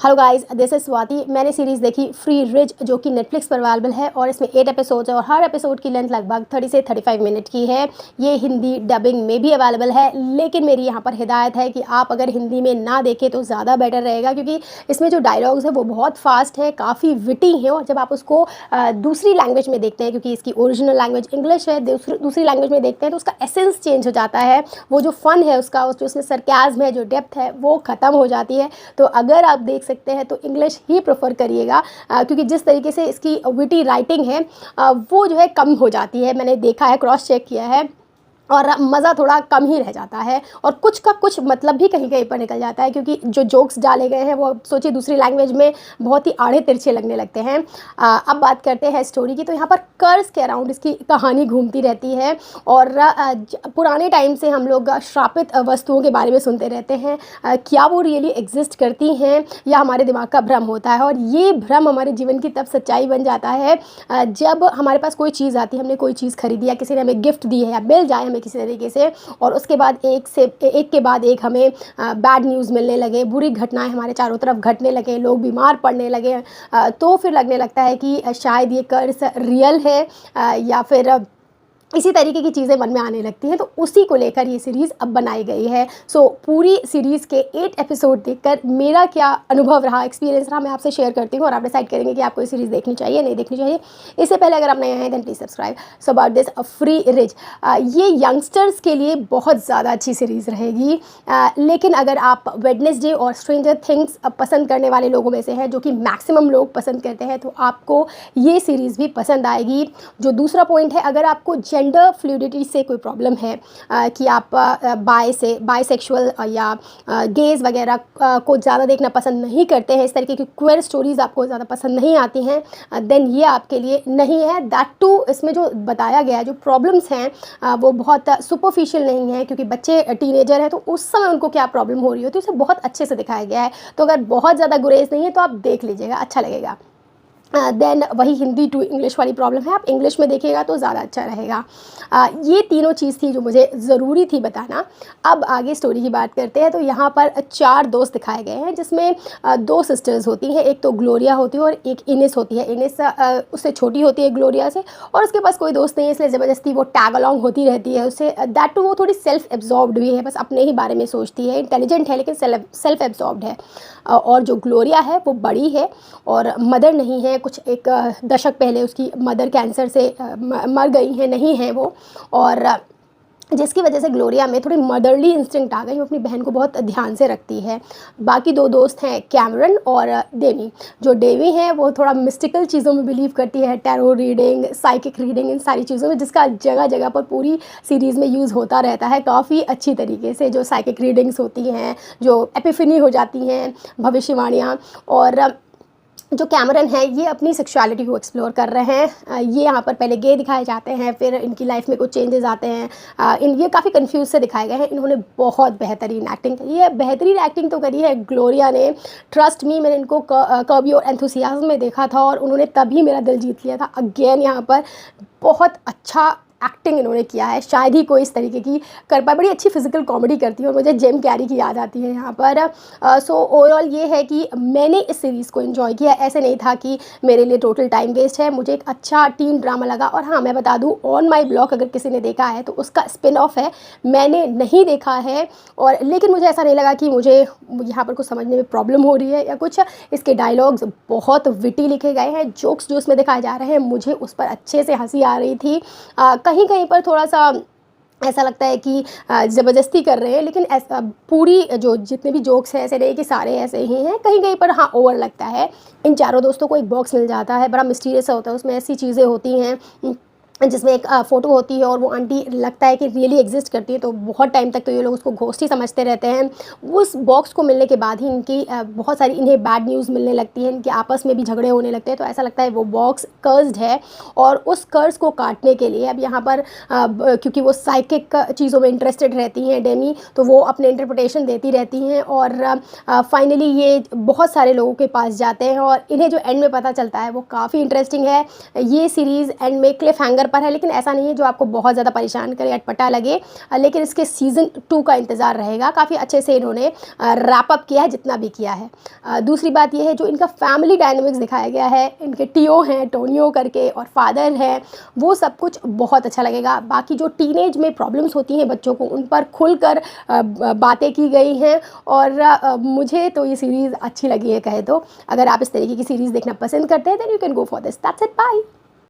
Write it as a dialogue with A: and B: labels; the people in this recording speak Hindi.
A: Hello guys, this is Swati. मैंने सीरीज़ देखी फ्री रिज, जो कि नेटफ्लिक्स पर अवेलेबल है और इसमें 8 एपिसोड्स है और हर एपिसोड की लेंथ लगभग 30 से 35 मिनट की है। ये हिंदी डबिंग में भी अवेलेबल है, लेकिन मेरी यहाँ पर हिदायत है कि आप अगर हिंदी में ना देखें तो ज़्यादा बेटर रहेगा, क्योंकि इसमें जो डायलॉग्स है वो बहुत फास्ट है, काफ़ी विटी हैं। और जब आप उसको दूसरी लैंग्वेज में देखते हैं, क्योंकि इसकी ओरिजिनल लैंग्वेज इंग्लिश है, दूसरी लैंग्वेज में देखते हैं तो उसका एसेंस चेंज हो जाता है। वो जो फ़न है उसका, जो उसमें सरकाज़म है, जो डेप्थ है, वो ख़त्म हो जाती है। तो अगर आप देख सकते हैं तो इंग्लिश ही प्रेफर करिएगा, क्योंकि जिस तरीके से इसकी विटी राइटिंग है वो जो है कम हो जाती है। मैंने देखा है, क्रॉस चेक किया है, और मज़ा थोड़ा कम ही रह जाता है और कुछ का कुछ मतलब भी कहीं कहीं पर निकल जाता है, क्योंकि जो जोक्स डाले गए हैं वो सोचिए दूसरी लैंग्वेज में बहुत ही आड़े तिरछे लगने लगते हैं। अब बात करते हैं स्टोरी की। तो यहाँ पर कर्ज के अराउंड इसकी कहानी घूमती रहती है और पुराने टाइम से हम लोग श्रापित वस्तुओं के बारे में सुनते रहते हैं। क्या वो रियली एग्जिस्ट करती हैं या हमारे दिमाग का भ्रम होता है? और ये भ्रम हमारे जीवन की तब सच्चाई बन जाता है जब हमारे पास कोई चीज़ आती है, हमने कोई चीज़ खरीदी या किसी ने हमें गिफ्ट दी है या मिल जाए किसी तरीके से, और उसके बाद एक के बाद एक हमें बैड न्यूज़ मिलने लगे, बुरी घटनाएं हमारे चारों तरफ घटने लगे, लोग बीमार पड़ने लगे, तो फिर लगने लगता है कि शायद ये कर्ज रियल है या फिर इसी तरीके की चीज़ें मन में आने लगती हैं। तो उसी को लेकर ये सीरीज़ अब बनाई गई है। सो पूरी सीरीज़ के 8 एपिसोड देखकर मेरा क्या अनुभव रहा, एक्सपीरियंस रहा, मैं आपसे शेयर करती हूँ और आप डिसाइड करेंगे कि आपको ये सीरीज़ देखनी चाहिए नहीं देखनी चाहिए। इससे पहले अगर आप नए हैं then please subscribe. So about this fridge, ये यंगस्टर्स के लिए बहुत ज़्यादा अच्छी सीरीज़ रहेगी, लेकिन अगर आप वेडनेसडे और स्ट्रेंजर थिंग्स पसंद करने वाले लोगों में से हैं, जो कि मैक्सिमम लोग पसंद करते हैं, तो आपको ये सीरीज़ भी पसंद आएगी। जो दूसरा पॉइंट है, अगर आपको जेंडर फ्लूइडिटी से कोई प्रॉब्लम है, कि आप बाइसेक्सुअल या गेज वगैरह को ज़्यादा देखना पसंद नहीं करते हैं, इस तरीके की क्वेयर स्टोरीज़ आपको ज़्यादा पसंद नहीं आती हैं, देन ये आपके लिए नहीं है। दैट टू, इसमें जो बताया गया है, जो प्रॉब्लम्स हैं वो बहुत सुपरफिशियल नहीं है, क्योंकि बच्चे टीनेजर हैं तो उस समय उनको क्या प्रॉब्लम हो रही होती है उसे बहुत अच्छे से दिखाया गया है। तो अगर बहुत ज़्यादा गुरेज नहीं है तो आप देख लीजिएगा, अच्छा लगेगा। देन वही हिंदी टू इंग्लिश वाली प्रॉब्लम है, आप इंग्लिश में देखिएगा तो ज़्यादा अच्छा रहेगा। ये तीनों चीज़ थी जो मुझे ज़रूरी थी बताना। अब आगे स्टोरी की बात करते हैं। तो यहाँ पर 4 दोस्त दिखाए गए हैं, जिसमें 2 सिस्टर्स होती हैं। एक तो ग्लोरिया होती है और एक इनिस होती है। इनिस उससे छोटी होती है ग्लोरिया से, और उसके पास कोई दोस्त नहीं है, इसलिए ज़बरदस्ती वो टैग अलॉन्ग होती रहती है उससे। दैट टू वो थोड़ी सेल्फ एब्जॉर्ब्ड भी है, बस अपने ही बारे में सोचती है, इंटेलिजेंट है लेकिन सेल्फ एब्जॉर्ब्ड है। और जो ग्लोरिया है वो बड़ी है और मदर नहीं है, कुछ एक दशक पहले उसकी मदर कैंसर से मर गई है, नहीं है वो, और जिसकी वजह से ग्लोरिया में थोड़ी मदरली इंस्टिंक्ट आ गई, वो अपनी बहन को बहुत ध्यान से रखती है। बाकी 2 दोस्त हैं, कैमरन और डेमी। जो डेमी है वो थोड़ा मिस्टिकल चीज़ों में बिलीव करती है, टैरो रीडिंग, साइकिक रीडिंग, इन सारी चीज़ों में, जिसका जगह जगह पर पूरी सीरीज़ में यूज़ होता रहता है काफ़ी अच्छी तरीके से। जो साइकिक रीडिंग्स होती हैं, जो एपिफनी हो जाती हैं, भविष्यवाणियाँ। और जो कैमरन है ये अपनी सेक्सुअलिटी को एक्सप्लोर कर रहे हैं। ये यहाँ पर पहले गे दिखाए जाते हैं, फिर इनकी लाइफ में कुछ चेंजेस आते हैं। ये काफ़ी कंफ्यूज से दिखाए गए हैं। इन्होंने बहुत बेहतरीन एक्टिंग करी है, बेहतरीन एक्टिंग तो करी है ग्लोरिया ने। ट्रस्ट मी, मैंने इनको कर्ब योर एंथुसियाज्म में देखा था और उन्होंने तभी मेरा दिल जीत लिया था। अगेन यहाँ पर बहुत अच्छा एक्टिंग इन्होंने किया है, शायद ही कोई इस तरीके की कर पाए। बड़ी अच्छी फिजिकल कॉमेडी करती है और मुझे जिम कैरी की याद आती है यहाँ पर। सो ओवरऑल ये है कि मैंने इस सीरीज़ को एंजॉय किया। ऐसे नहीं था कि मेरे लिए टोटल टाइम वेस्ट है, मुझे एक अच्छा टीन ड्रामा लगा। और हाँ, मैं बता दूँ, ऑन माई ब्लॉग अगर किसी ने देखा है तो उसका स्पिन ऑफ है, मैंने नहीं देखा है। और लेकिन मुझे ऐसा नहीं लगा कि मुझे यहाँ पर कुछ समझने में प्रॉब्लम हो रही है या कुछ। इसके डायलॉग्स बहुत विटी लिखे गए हैं, जोक्स जो इसमें दिखाए जा रहे हैं मुझे उस पर अच्छे से हंसी आ रही थी। कहीं कहीं पर थोड़ा सा ऐसा लगता है कि ज़बरदस्ती कर रहे हैं, लेकिन ऐसा पूरी जो जितने भी जोक्स हैं ऐसे नहीं कि सारे ऐसे ही हैं, कहीं कहीं पर हाँ ओवर लगता है। इन चारों दोस्तों को एक बॉक्स मिल जाता है, बड़ा मिस्टीरियस होता है, उसमें ऐसी चीज़ें होती हैं जिसमें एक फ़ोटो होती है और वो आंटी लगता है कि रियली एग्जिस्ट करती है। तो बहुत टाइम तक तो ये लोग उसको घोस्ट ही समझते रहते हैं। उस बॉक्स को मिलने के बाद ही इनकी बहुत सारी इन्हें बैड न्यूज़ मिलने लगती हैं, इनके आपस में भी झगड़े होने लगते हैं। तो ऐसा लगता है वो बॉक्स कर्स्ड है, और उस कर्स को काटने के लिए अब यहाँ पर क्योंकि वो साइकिक चीज़ों में इंटरेस्टेड रहती हैं डेमी, तो वो अपने इंटरप्रिटेशन देती रहती हैं और फाइनली ये बहुत सारे लोगों के पास जाते हैं और इन्हें जो एंड में पता चलता है वो काफ़ी इंटरेस्टिंग है। ये सीरीज़ एंड में क्लिफ हैंगर स्तर पर है, लेकिन ऐसा नहीं है जो आपको बहुत ज़्यादा परेशान करे, अटपटा लगे। लेकिन इसके सीज़न 2 का इंतज़ार रहेगा। काफ़ी अच्छे से इन्होंने रैप अप किया है जितना भी किया है। दूसरी बात ये है जो इनका फैमिली डायनामिक्स दिखाया गया है, इनके टियो हैं, टोनियो करके, और फादर हैं, वो सब कुछ बहुत अच्छा लगेगा। बाकी जो टीनेज में प्रॉब्लम्स होती हैं बच्चों को, उन पर खुलकर बातें की गई हैं, और मुझे तो ये सीरीज़ अच्छी लगी है कहे तो। अगर आप इस तरीके की सीरीज़ देखना पसंद करते हैं then you can go for this. That's it, bye.